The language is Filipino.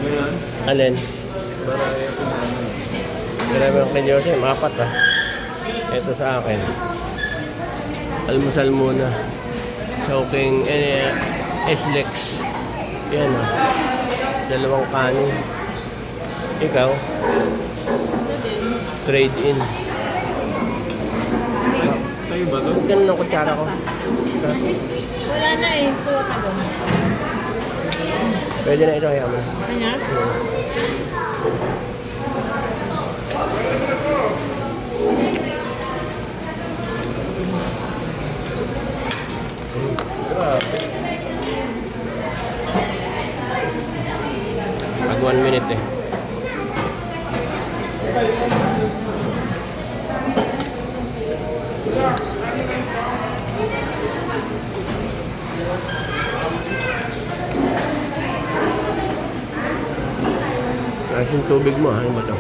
Ngayon, Alin? baraya ko na ano. Marami ako kay Jose, mapat ah. Ito sa akin. Almusal muna. Choking S-Lex. Yan ah. Dalawang kanin. Ikaw? Trade in. Sa'yo ba to? Ganun ang kutsara ko. Wala na eh. Kuha ka doon. Pwede na ito kaya mo. Kanya? Grabe. Pag 1 minute eh. Kahit yung tubig mo, ano ba ito?